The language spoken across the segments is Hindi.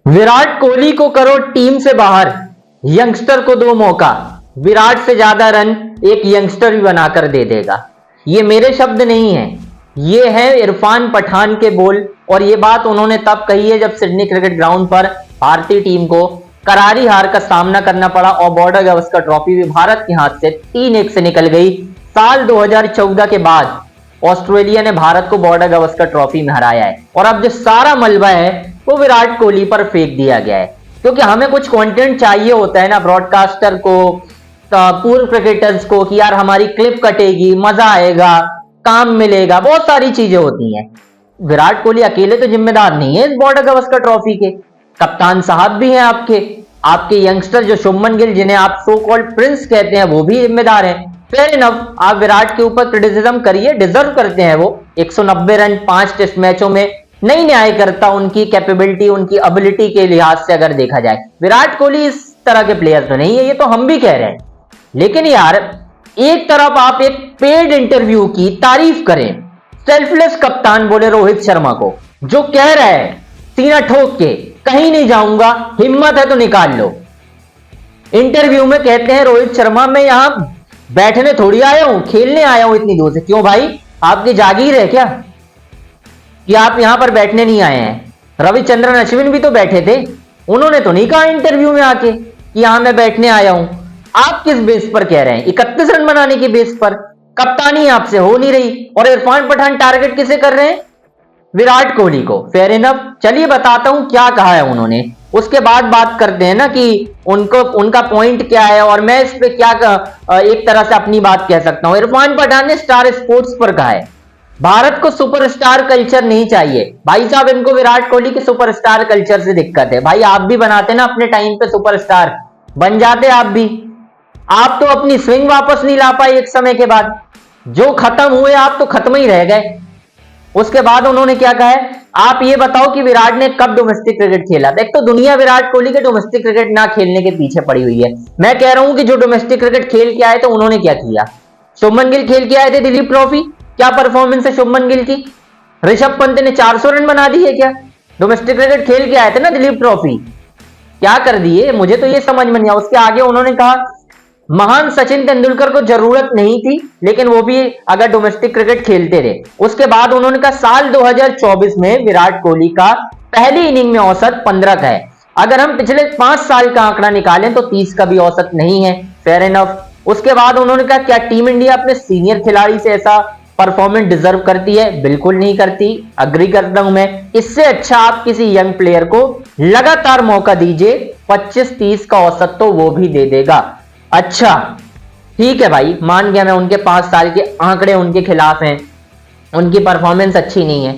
विराट कोहली को करो टीम से बाहर, यंगस्टर को दो मौका। विराट से ज्यादा रन एक यंगस्टर भी बनाकर दे देगा। ये मेरे शब्द नहीं है, ये है इरफान पठान के बोल। और ये बात उन्होंने तब कही है जब सिडनी क्रिकेट ग्राउंड पर भारतीय टीम को करारी हार का सामना करना पड़ा और बॉर्डर गावस्कर ट्रॉफी भी भारत के हाथ से 3-1 से निकल गई। साल 2014 के बाद ऑस्ट्रेलिया ने भारत को बॉर्डर गावस्कर ट्रॉफी में हराया है और अब जो सारा मलबा है वो विराट कोहली पर फेंक दिया गया है। क्योंकि हमें कुछ कंटेंट चाहिए होता है ना, ब्रॉडकास्टर को, पूर्व क्रिकेटर्स को, कि यार हमारी क्लिप कटेगी, मजा आएगा, काम मिलेगा, बहुत सारी चीजें होती हैं। विराट कोहली अकेले तो जिम्मेदार नहीं है इस बॉर्डर गावस्कर ट्रॉफी के, कप्तान साहब भी हैं आपके यंगस्टर जो शुभमन गिल, जिन्हें आप सो कॉल्ड प्रिंस कहते हैं, वो भी जिम्मेदार हैं। फेयर इनफ, आप विराट के ऊपर क्रिटिसिज्म करिए, डिजर्व करते हैं वो। 190 रन 5 टेस्ट मैचों में नहीं न्याय करता उनकी कैपेबिलिटी, उनकी एबिलिटी के लिहाज से अगर देखा जाए। विराट कोहली इस तरह के प्लेयर तो नहीं है, ये तो हम भी कह रहे हैं। लेकिन यार एक तरफ आप एक पेड इंटरव्यू की तारीफ करें, सेल्फलेस कप्तान बोले रोहित शर्मा को, जो कह रहा है सीना ठोक के कहीं नहीं जाऊंगा, हिम्मत है तो निकाल लो। इंटरव्यू में कहते हैं रोहित शर्मा, मैं यहां बैठने थोड़ी आया हूं, खेलने आया हूं इतनी दूर से। क्यों भाई, आपकी जागीर है क्या कि आप यहां पर बैठने नहीं आए हैं? रविचंद्रन अश्विन भी तो बैठे थे, उन्होंने तो नहीं कहा इंटरव्यू में आके कि यहां मैं बैठने आया हूं। आप किस बेस पर कह रहे हैं? 31 रन बनाने की बेस पर। कप्तानी आपसे हो नहीं रही और इरफान पठान टारगेट किसे कर रहे हैं? विराट कोहली को। फेयर इनफ, चलिए बताता हूं क्या कहा है उन्होंने, उसके बाद बात करते हैं ना कि उनका पॉइंट क्या है और मैं इस पे क्या एक तरह से अपनी बात कह सकता हूं। इरफान पठान ने स्टार स्पोर्ट्स पर कहा है भारत को सुपरस्टार कल्चर नहीं चाहिए। भाई साहब, इनको विराट कोहली के सुपरस्टार कल्चर से दिक्कत है। भाई आप भी बनाते ना अपने टाइम पे सुपरस्टार, बन जाते आप भी। आप तो अपनी स्विंग वापस नहीं ला पाए एक समय के बाद, जो खत्म हुए आप तो खत्म ही रह गए। उसके बाद उन्होंने क्या कहा है, आप ये बताओ कि विराट ने कब डोमेस्टिक क्रिकेट खेला? देख, तो दुनिया विराट कोहली के डोमेस्टिक क्रिकेट ना खेलने के पीछे पड़ी हुई है। मैं कह रहा हूं कि जो डोमेस्टिक क्रिकेट खेल के आए तो उन्होंने क्या किया? शुभमन गिल खेल के आए थे दिलीप ट्रॉफी, क्या परफॉर्मेंस है शुभमन गिल की? ऋषभ पंत ने 400 रन बना दिए क्या? डोमेस्टिक क्रिकेट खेल के आए थे ना दिलीप ट्रॉफी, क्या कर दिए? मुझे तो ये समझ में नहीं आया। उसके आगे उन्होंने कहा महान सचिन तेंदुलकर को जरूरत नहीं थी, लेकिन वो भी अगर डोमेस्टिक क्रिकेट खेलते रहे। उसके बाद उन्होंने कहा साल 2024 में विराट कोहली का पहली इनिंग में औसत 15 का है। अगर हम पिछले 5 साल का आंकड़ा निकालें तो 30 का भी औसत नहीं है। Fair enough. उसके बाद उन्होंने कहा क्या टीम इंडिया अपने सीनियर खिलाड़ी से ऐसा परफॉर्मेंस डिजर्व करती है? बिल्कुल नहीं करती, अग्री करता हूं मैं। इससे अच्छा आप किसी यंग प्लेयर को लगातार मौका दीजिए, 25-30 का औसत तो वो भी दे देगा। अच्छा ठीक है भाई, मान गया मैं, उनके 5 साल के आंकड़े उनके खिलाफ हैं, उनकी परफॉर्मेंस अच्छी नहीं है।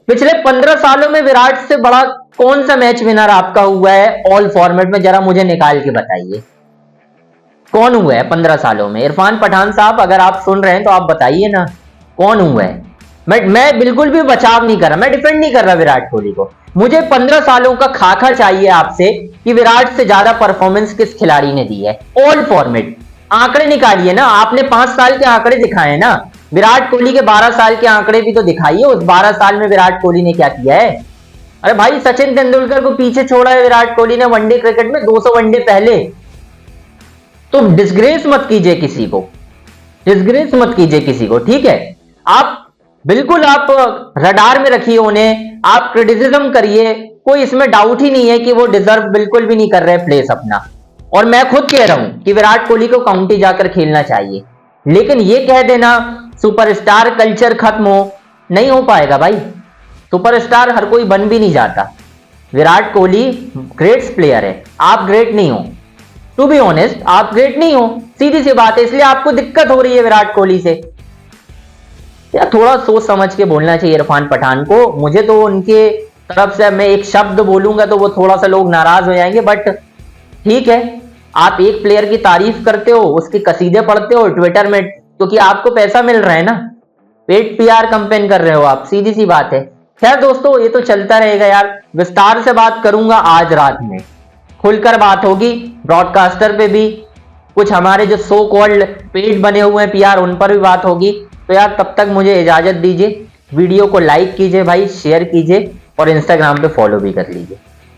पिछले 15 सालों में विराट से बड़ा कौन सा मैच विनर आपका हुआ है ऑल फॉर्मेट में? जरा मुझे निकाल के बताइए, कौन हुआ है 15 सालों में? इरफान पठान साहब, अगर आप सुन रहे हैं तो आप बताइए ना, कौन हुआ है? मैं बिल्कुल भी बचाव नहीं कर रहा, मैं डिफेंड नहीं कर रहा विराट कोहली को। मुझे 15 सालों का खाका चाहिए आपसे कि विराट से ज्यादा परफॉर्मेंस किस खिलाड़ी ने दी है ऑल फॉर्मेट। आंकड़े निकालिए ना, आपने 5 साल के आंकड़े दिखाए ना, विराट कोहली के 12 साल के आंकड़े भी तो दिखाइए। उस 12 साल में विराट कोहली ने क्या किया है? अरे भाई, सचिन तेंदुलकर को पीछे छोड़ा है विराट कोहली ने वनडे क्रिकेट में, 200 वनडे पहले। तो डिस्ग्रेस मत कीजिए किसी को, डिस्ग्रेस मत कीजिए किसी को, ठीक है? आप बिल्कुल आप रडार में रखिए उन्हें, आप क्रिटिसिज्म करिए, कोई इसमें डाउट ही नहीं है कि वो डिजर्व बिल्कुल भी नहीं कर रहे प्लेस अपना। और मैं खुद कह रहा हूं कि विराट कोहली को काउंटी जाकर खेलना चाहिए, लेकिन ये कह देना सुपरस्टार कल्चर खत्म हो, नहीं हो पाएगा भाई। सुपरस्टार हर कोई बन भी नहीं जाता। विराट कोहली ग्रेट प्लेयर है, आप ग्रेट नहीं हो। टू बी ऑनेस्ट, आप ग्रेट नहीं हो, सीधी सी बात है, इसलिए आपको दिक्कत हो रही है विराट कोहली से। या थोड़ा सोच समझ के बोलना चाहिए इरफान पठान को। मुझे तो उनके तरफ से मैं एक शब्द बोलूंगा तो वो थोड़ा सा लोग नाराज हो जाएंगे, बट ठीक है, आप एक प्लेयर की तारीफ करते हो, उसके कसीदे पढ़ते हो ट्विटर में, क्योंकि आपको पैसा मिल रहा है ना, पेड पीआर कंपेन कर रहे हो आप, सीधी सी बात है। खैर दोस्तों, ये तो चलता रहेगा यार, विस्तार से बात करूंगा आज रात में, खुलकर बात होगी ब्रॉडकास्टर पे भी, कुछ हमारे जो सो कॉल्ड पेज बने हुए हैं पीआर, उन पर भी बात होगी। तो यार तब तक मुझे इजाजत दीजिए, वीडियो को लाइक कीजिए भाई, शेयर कीजिए और इंस्टाग्राम पे फॉलो भी कर लीजिए।